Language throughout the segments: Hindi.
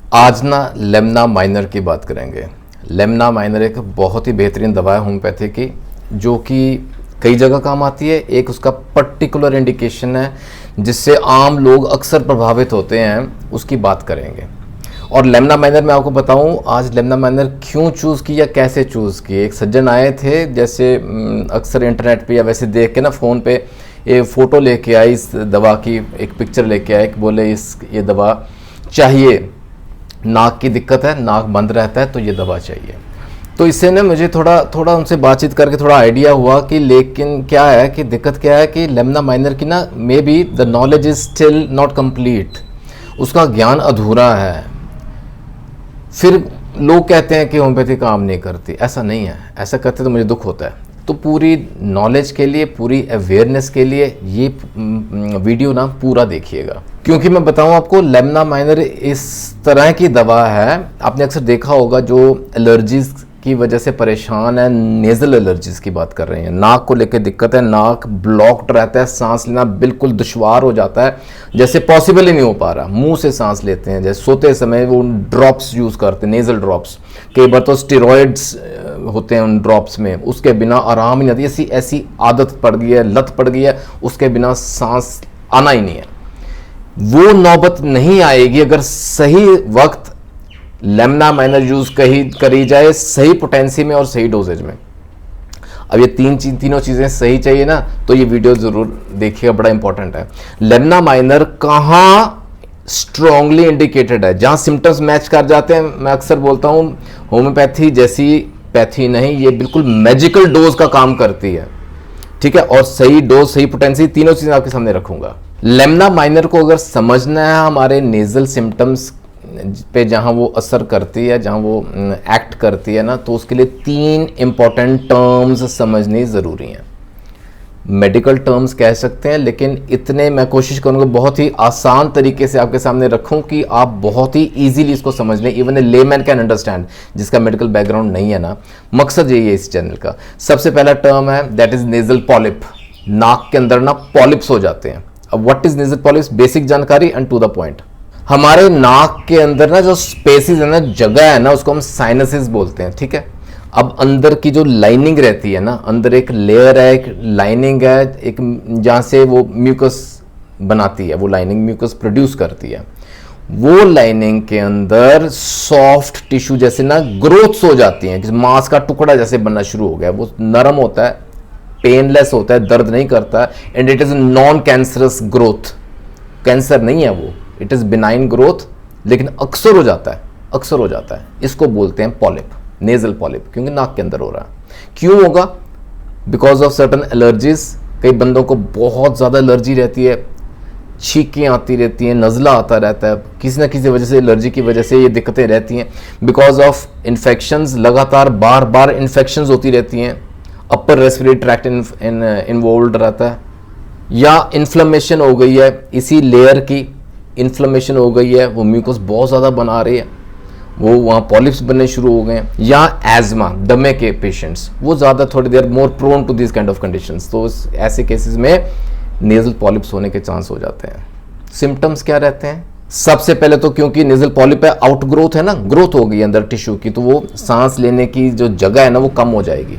आज ना लेमना माइनर की बात करेंगे। लेमना माइनर एक बहुत ही बेहतरीन दवा है होम्योपैथी की, जो कि कई जगह काम आती है। एक उसका पर्टिकुलर इंडिकेशन है जिससे आम लोग अक्सर प्रभावित होते हैं, उसकी बात करेंगे। और लेमना माइनर मैं आपको बताऊं आज लेमना माइनर क्यों चूज़ की या कैसे चूज़ की। एक सज्जन आए थे, जैसे अक्सर इंटरनेट पे या वैसे देख के ना फ़ोन पे ये फ़ोटो लेके आए इस दवा की, एक पिक्चर लेके आए, बोले ये दवा चाहिए, नाक की दिक्कत है, नाक बंद रहता है तो ये दवा चाहिए। तो इससे ना मुझे थोड़ा उनसे बातचीत करके थोड़ा आइडिया हुआ कि लेकिन क्या है कि दिक्कत क्या है कि लेमना माइनर की ना may be the knowledge is still not complete, उसका ज्ञान अधूरा है। फिर लोग कहते हैं कि होम्योपैथी काम नहीं करती, ऐसा नहीं है। ऐसा करते तो मुझे दुख होता है। तो पूरी नॉलेज के लिए, पूरी अवेयरनेस के लिए ये वीडियो ना पूरा देखिएगा, क्योंकि मैं बताऊं आपको लेमना माइनर इस तरह की दवा है। आपने अक्सर देखा होगा जो एलर्जीज की वजह से परेशान है, नेजल एलर्जीज की बात कर रहे हैं, नाक को लेकर दिक्कत है, नाक ब्लॉक्ड रहता है, सांस लेना बिल्कुल दुश्वार हो जाता है, जैसे पॉसिबल ही नहीं हो पा रहा, मुंह से सांस लेते हैं, जैसे सोते समय वो ड्रॉप्स यूज़ करते हैं, नेजल ड्रॉप्स, कई बार तो स्टेरॉइड्स होते हैं उन ड्रॉप्स में, उसके बिना आराम ही नहीं आती। ऐसी आदत पड़ गई है, लत पड़ गई है, उसके बिना सांस आना ही नहीं है। वो नौबत नहीं आएगी अगर सही वक्त लेमना माइनर यूज करी जाए, सही पोटेंसी में और सही डोजेज में। अब ये तीनों चीजें सही चाहिए ना, तो ये वीडियो जरूर देखिएगा, बड़ा इंपॉर्टेंट है। लेमना माइनर कहाँ स्ट्रांगली इंडिकेटेड है, जहां सिम्टम्स मैच कर जाते हैं। मैं अक्सर बोलता हूं होम्योपैथी जैसी पैथी नहीं, ये बिल्कुल मैजिकल डोज का काम करती है, ठीक है। और सही डोज, सही पोटेंसी, तीनों चीजें आपके सामने रखूंगा। लेमना माइनर को अगर समझना है हमारे नेजल सिम्टम्स पे, जहां वो असर करती है, जहां वो एक्ट करती है ना, तो उसके लिए 3 इंपॉर्टेंट टर्म्स समझनी जरूरी हैं। मेडिकल टर्म्स कह सकते हैं, लेकिन इतने मैं कोशिश करूंगा बहुत ही आसान तरीके से आपके सामने रखूं कि आप बहुत ही इजीली इसको समझ लें, even a layman can understand, जिसका मेडिकल बैकग्राउंड नहीं है ना। मकसद यही है इस चैनल का। सबसे पहला टर्म है दैट इज नेजल पॉलिप। नाक के अंदर ना पॉलिप्स हो जाते हैं। अब what is nasal polyps, basic जानकारी एंड टू द पॉइंट। हमारे नाक के अंदर ना जो स्पेसिस है ना, जगह है ना, उसको हम साइनसेस बोलते हैं, ठीक है। अब अंदर की जो लाइनिंग रहती है ना, अंदर एक लेयर है, एक लाइनिंग है, एक जहाँ से वो म्यूकस बनाती है, वो लाइनिंग म्यूकस प्रोड्यूस करती है। वो लाइनिंग के अंदर सॉफ्ट टिश्यू जैसे ना ग्रोथ्स हो जाती हैं, मांस का टुकड़ा जैसे बनना शुरू हो गया। वो नरम होता है, पेनलेस होता है, दर्द नहीं करता, and it is non cancerous growth. Cancer नहीं है वो, इट इज बिनाइन ग्रोथ, लेकिन अक्सर हो जाता है, अक्सर हो जाता है। इसको बोलते हैं पॉलिप, नेजल पॉलिप, क्योंकि नाक के अंदर हो रहा है। क्यों होगा? Because of certain allergies. कई बंदों को बहुत ज़्यादा एलर्जी रहती है, छींकें आती रहती हैं, नज़ला आता रहता है, किसी ना किसी वजह से, एलर्जी की वजह से ये दिक्कतें रहती हैं। बिकॉज ऑफ इन्फेक्शंस, लगातार बार बार इन्फेक्शंस होती रहती हैं, अपर रेस्पिरेटरी ट्रैक्ट इन्वॉल्व रहता है, या इन्फ्लेमेशन हो गई है, इसी लेयर की इन्फ्लेमेशन हो गई है, वो म्यूकस बहुत ज़्यादा बना रही है, वो वहाँ पॉलिप्स बनने शुरू हो गए हैं। या एजमा, दमे के पेशेंट्स, वो ज़्यादा थोड़ी देर more prone to this kind of conditions, तो ऐसे केसेस में नेजल पॉलिप्स होने के चांस हो जाते हैं। सिम्टम्स क्या रहते हैं? सबसे पहले तो क्योंकि नेजल पॉलिप है, आउट ग्रोथ है ना, ग्रोथ हो गई अंदर टिश्यू की, तो वो सांस लेने की जो जगह है ना वो कम हो जाएगी,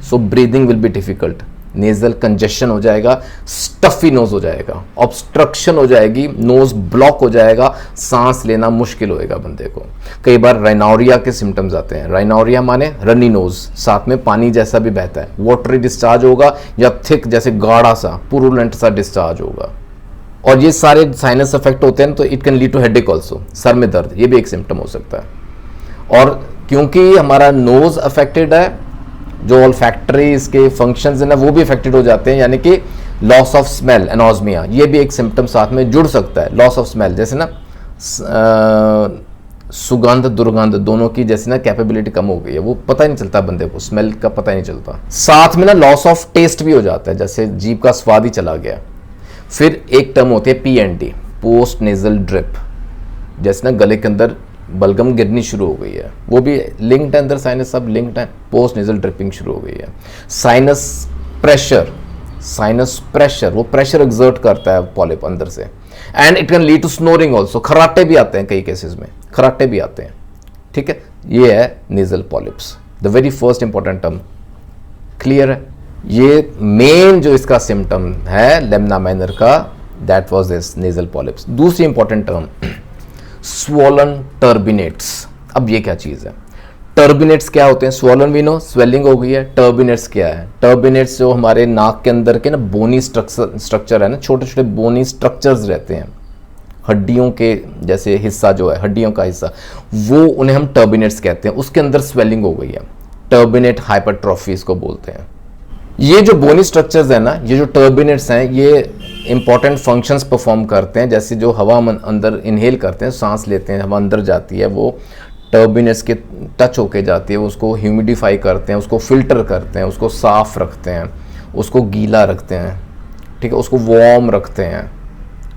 so breathing will be difficult, nasal congestion हो जाएगा, स्टफी नोज हो जाएगा, ऑब्स्ट्रक्शन हो जाएगी, नोज ब्लॉक हो जाएगा, सांस लेना मुश्किल होएगा बंदे को। कई बार राइनोरिया के सिम्टम्स आते हैं। राइनोरिया माने रनी नोज, साथ में पानी जैसा भी बहता है, वाटरी डिस्चार्ज होगा, या थिक जैसे गाढ़ा सा पुरुलेंट सा डिस्चार्ज होगा। और ये सारे साइनस अफेक्ट होते हैं, तो it can lead to headache also, सर में दर्द, ये भी एक सिम्टम हो सकता है। और क्योंकि हमारा नोज अफेक्टेड है, जो ऑल्फैक्टरी इसके फंक्शंस है ना वो भी अफेक्टेड हो जाते हैं, यानी कि लॉस ऑफ स्मेल, एनोस्मिया, ये भी एक सिम्टम साथ में जुड़ सकता है। लॉस ऑफ स्मेल जैसे ना सुगंध दुर्गंध दोनों की जैसे ना कैपेबिलिटी कम हो गई है, वो पता ही नहीं चलता बंदे को, स्मेल का पता ही नहीं चलता। साथ में ना लॉस ऑफ टेस्ट भी हो जाता है, जैसे जीभ का स्वाद ही चला गया। फिर एक टर्म होती है PND, पोस्ट नेजल ड्रिप, जैसे ना गले के अंदर बलगम गिरनी शुरू हो गई है, वो भी लिंक्ड है, अंदर साइनस सब लिंक्ड है, पोस्ट नेजल ड्रिपिंग शुरू हो गई है। साइनस प्रेशर, साइनस प्रेशर, वो प्रेशर एक्सर्ट करता है पॉलिप अंदर से, and it can lead to snoring also, खराटे भी आते हैं कई केसेस में, खराटे भी आते हैं, ठीक है। ये है nasal polyps, the very first important term, clear है। ये मेन जो इसका सिम्टम है लेमना माइनर का, that was this nasal polyps. दूसरी इंपॉर्टेंट टर्म स्वॉलन टर्बिनेट्स। अब ये क्या चीज है? टर्बिनेट्स क्या होते हैं? स्वॉलन वी नो, स्वेलिंग हो गई है। टर्बिनेट्स क्या है? टर्बिनेट्स जो हमारे नाक के अंदर के ना बोनी स्ट्रक्चर है ना, छोटे छोटे बोनी स्ट्रक्चर्स रहते हैं, हड्डियों के जैसे हिस्सा जो है, हड्डियों का हिस्सा, वो उन्हें हम टर्बिनेट्स कहते हैं। उसके अंदर स्वेलिंग हो गई है, टर्बिनेट हाइपरट्रॉफी इसको बोलते हैं। ये जो बोनी स्ट्रक्चर्स है ना, ये जो टर्बिनेट्स हैं, ये इंपॉर्टेंट फंक्शंस परफॉर्म करते हैं। जैसे जो हवा हम अंदर इनहेल करते हैं, सांस लेते हैं, हवा अंदर जाती है, वो टर्बिनेट्स के टच होके जाती है, उसको ह्यूमिडिफाई करते हैं, उसको फिल्टर करते हैं, उसको साफ रखते हैं, उसको गीला रखते हैं, ठीक है, उसको वार्म रखते हैं,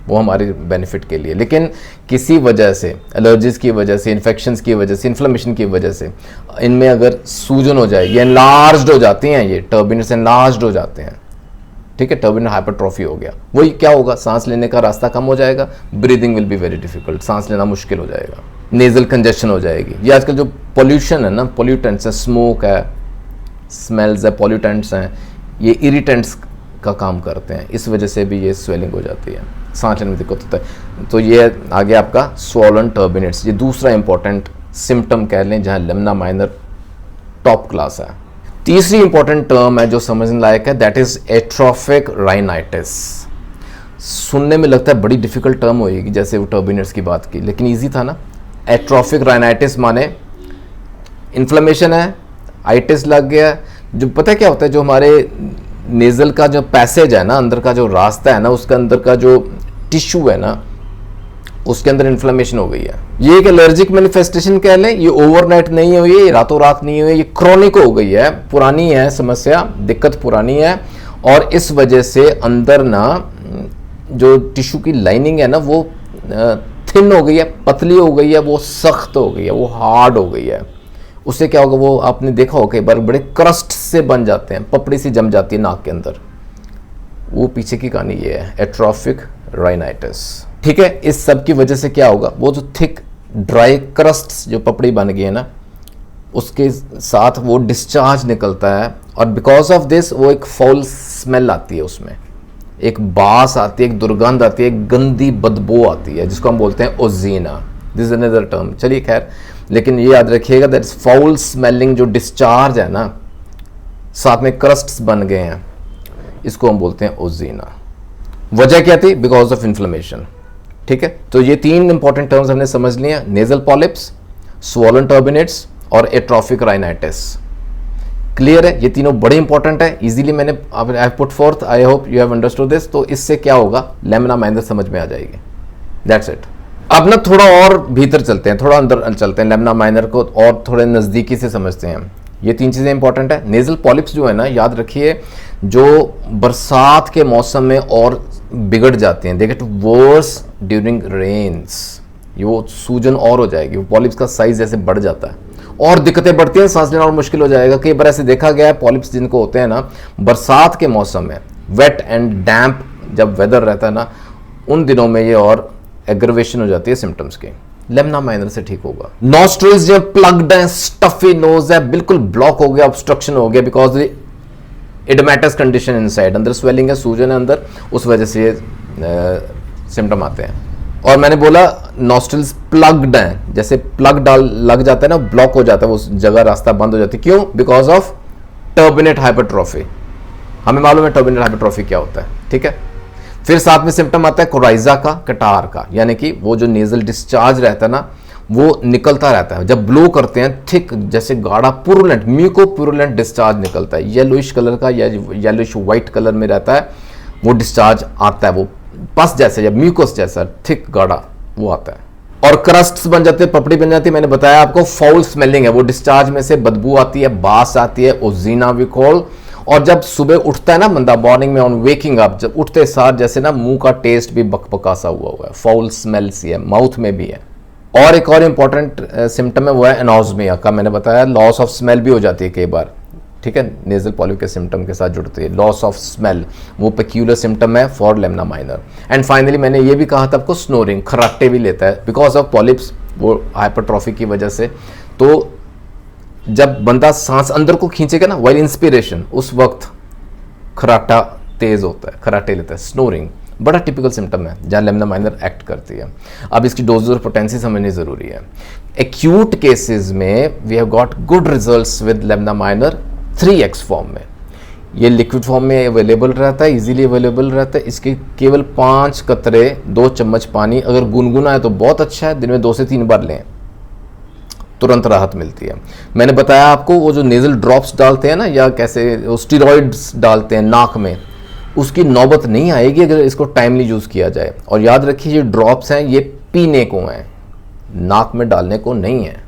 वो हमारे बेनिफिट के लिए। लेकिन किसी वजह से, एलर्जीज की वजह से, इन्फेक्शंस की वजह से, इन्फ्लेमेशन की वजह से इनमें अगर सूजन हो जाए, ये एनलार्ज्ड हो जाती हैं, ये टर्बिनेट्स एनलार्ज्ड हो जाते हैं, ठीक है, टर्बिनेट हाइपरट्रॉफी हो गया। वही क्या होगा? सांस लेने का रास्ता कम हो जाएगा, breathing will be very difficult, सांस लेना मुश्किल हो जाएगा, नेजल कंजेशन हो जाएगी। ये आजकल जो पोल्यूशन है ना, पोल्यूटेंट्स है, स्मोक है, स्मेल्स है, पोल्यूटेंट्स हैं, ये इरिटेंट्स का काम करते हैं, इस वजह से भी ये स्वेलिंग हो जाती है, सांस लेने में दिक्कत होता है। तो ये आगे आपका स्वॉलन टर्बिनेट्स, ये दूसरा इंपॉर्टेंट सिम्टम कह लें जहाँ लेमना माइनर टॉप क्लास है। तीसरी इंपॉर्टेंट टर्म है जो समझने लायक है, दैट इज एट्रोफिक राइनाइटिस। सुनने में लगता है बड़ी डिफिकल्ट टर्म होगी, जैसे वो टर्बिनेट्स की बात की, लेकिन इजी था ना। एट्रोफिक राइनाइटिस माने इन्फ्लेमेशन है, आइटिस लग गया। जो पता है क्या होता है, जो हमारे नेजल का जो पैसेज है ना, अंदर का जो रास्ता है ना, उसके अंदर का जो टिश्यू है ना, उसके अंदर इन्फ्लेमेशन हो गई है। ये एक एलर्जिक मैनिफेस्टेशन कह लें, ये ओवरनाइट नहीं हुई है, ये रातों रात नहीं हुई है, ये क्रोनिक हो गई है, पुरानी है समस्या, दिक्कत पुरानी है, और इस वजह से अंदर ना जो टिश्यू की लाइनिंग है ना, वो थिन हो गई है, पतली हो गई है, वो सख्त हो गई है, वो हार्ड हो गई है। उससे क्या होगा, वो आपने देखा होगा कई बार बड़े क्रस्ट से बन जाते हैं, पपड़ी सी जम जाती है नाक के अंदर। वो पीछे की कहानी ये है, एट्रोफिक राइनाइटिस, ठीक है। इस सब की वजह से क्या होगा, वो जो थिक ड्राई क्रस्ट जो पपड़ी बन गई है ना, उसके साथ वो डिस्चार्ज निकलता है, और बिकॉज ऑफ दिस वो एक फाउल स्मेल आती है, उसमें एक बास आती है, एक दुर्गंध आती है, एक गंदी बदबू आती है, जिसको हम बोलते हैं ओजीना। दिस इज अनदर टर्म, चलिए खैर, लेकिन ये याद रखिएगा दैट इज फाउल स्मेलिंग जो डिस्चार्ज है ना, साथ में क्रस्ट्स बन गए हैं, इसको हम बोलते हैं ओजीना। वजह क्या थी? बिकॉज ऑफ इन्फ्लेमेशन, ठीक है। तो ये तीन इंपॉर्टेंट टर्म्स हमने समझ लिए, नेजल पॉलिप्स, स्वॉलन टर्बिनेट्स और एट्रोफिक राइनाइटिस। क्लियर है? ये तीनों बड़े इंपॉर्टेंट है, इजीली मैंने I put fourth, I hope you have understood this. तो इससे क्या होगा, लेमना माइनर समझ में आ जाएगी, दैट्स इट। अब ना थोड़ा और भीतर चलते हैं, थोड़ा अंदर चलते हैं, लेमना माइनर को और थोड़े नज़दीकी से समझते हैं। ये तीन चीज़ें इंपॉर्टेंट है। नेजल पॉलिप्स जो है ना, याद रखिए, जो बरसात के मौसम में और बिगड़ जाते हैं, देखिए, वर्स ड्यूरिंग रेन्स, ये वो सूजन और हो जाएगी, वो पॉलिप्स का साइज जैसे बढ़ जाता है और दिक्कतें बढ़ती हैं, सांस लेना और मुश्किल हो जाएगा। कई बार ऐसे देखा गया है, पॉलिप्स जिनको होते हैं ना, बरसात के मौसम में, वेट एंड डैम्प जब वेदर रहता है ना, उन दिनों में ये और एग्रवेशन हो जाती है सिम्टम्स की। लेमना माइनर से ठीक होगा। नॉस्ट्रिल्स जो प्लग्ड है, स्टफी नोज है, बिल्कुल ब्लॉक हो गया, ऑब्स्ट्रक्शन हो गया, बिकॉज इडमेटस कंडीशन इनसाइड, अंदर स्वेलिंग है, सूजन है अंदर, उस वजह से ये सिम्टम आते हैं। और मैंने बोला नॉस्ट्रिल्स प्लग्ड हैं, जैसे प्लग डाल लग जाता है ना, ब्लॉक हो जाता है, वो जगह रास्ता बंद हो जाती है। क्यों? Because of turbinate hypertrophy. हमें मालूम है टर्बिनेट हाइपरट्रॉफी क्या होता है, ठीक है। फिर साथ में सिम्टम आता है कोराइजा का, कटार का, यानी कि वो जो नेजल डिस्चार्ज रहता है ना, वो निकलता रहता है। जब ब्लो करते हैं, थिक जैसे गाढ़ा पुरुलेंट, म्यूको पुरुलेंट डिस्चार्ज निकलता है, येलोइश कलर का या येलोइश व्हाइट कलर में रहता है, वो डिस्चार्ज आता है, वो पस जैसे या म्यूकोस जैसा थिक गाढ़ा वो आता है। और क्रस्ट्स बन जाते हैं, पपड़ी बन जाती है। मैंने बताया आपको, फाउल स्मेलिंग है, वो डिस्चार्ज में से बदबू आती है, बास आती है, ओजीना वी कॉल। और जब सुबह उठता है ना बंदा, मॉर्निंग में ऑन वेकिंग अप, जब उठते सार जैसे ना मुंह का टेस्ट भी बकबका सा हुआ है, फाउल स्मेल सी है, माउथ में भी है। और एक और इंपॉर्टेंट सिम्टम है, वो है एनोस्मिया का। मैंने बताया लॉस ऑफ स्मेल भी हो जाती है कई बार, ठीक है, नेजल पॉलिप के सिम्टम के साथ जुड़ती है। लॉस ऑफ स्मेल वो पेक्यूलर सिम्टम है for lemna minor. And finally मैंने ये भी कहा था आपको, स्नोरिंग, खर्राटे भी लेता है बिकॉज ऑफ पॉलिप्स, वो हाइपरट्रॉफी की वजह से। तो जब बंदा सांस अंदर को खींचेगा ना वाइल इंस्पिरेशन, उस वक्त खर्राटा तेज होता है, खर्राटे लेता है। स्नोरिंग बड़ा टिपिकल सिम्टम है जहाँ लेमना माइनर एक्ट करती है। अब इसकी डोज और पोटेंसी समझनी ज़रूरी है। एक्यूट केसेस में we have got good results with lemna minor 3x form में। ये लिक्विड फॉर्म में अवेलेबल रहता है, इजीली अवेलेबल रहता है। इसके केवल 5 कतरे 2 चम्मच पानी, अगर गुनगुना है तो बहुत अच्छा है, दिन में 2 से 3 बार लें, तुरंत राहत मिलती है। मैंने बताया आपको वो जो नेजल ड्रॉप्स डालते हैं ना, या कैसे स्टीरॉइड्स डालते हैं नाक में, उसकी नौबत नहीं आएगी अगर इसको टाइमली यूज़ किया जाए। और याद रखिए ये ड्रॉप्स हैं, ये पीने को हैं, नाक में डालने को नहीं है,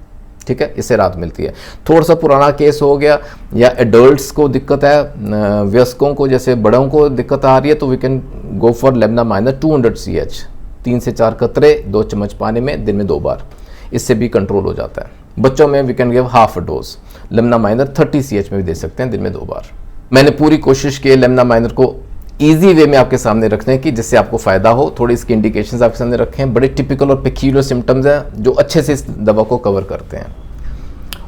ठीक है, इससे राहत मिलती है। थोड़ा सा पुराना केस हो गया या एडल्ट्स को दिक्कत है, वयस्कों को जैसे बड़ों को दिक्कत आ रही है, तो we can go for lemna minor 200 CH, 3 से 4 कतरे 2 चम्मच पानी में दिन में 2 बार, इससे भी कंट्रोल हो जाता है। बच्चों में we can give half a dose lemna minor 30 CH में भी दे सकते हैं दिन में 2 बार। मैंने पूरी कोशिश की लेमना माइनर को इजी वे में आपके सामने रखने की जिससे आपको फायदा हो। थोड़ी इसकी इंडिकेशंस आपके सामने रखे हैं, बड़े टिपिकल और पेक्यूलियर सिम्टम्स हैं जो अच्छे से इस दवा को कवर करते हैं।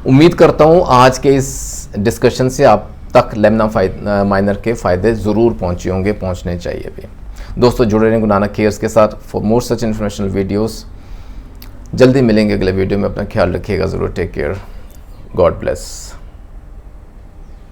उम्मीद करता हूँ आज के इस डिस्कशन से आप तक लेमना माइनर के फ़ायदे ज़रूर पहुँचे होंगे, पहुँचने चाहिए भी। दोस्तों जुड़े रहें गुरु नानक केयर्स के साथ for more such informational videos. जल्दी मिलेंगे अगले वीडियो में, अपना ख्याल रखिएगा ज़रूर। Take care, God bless.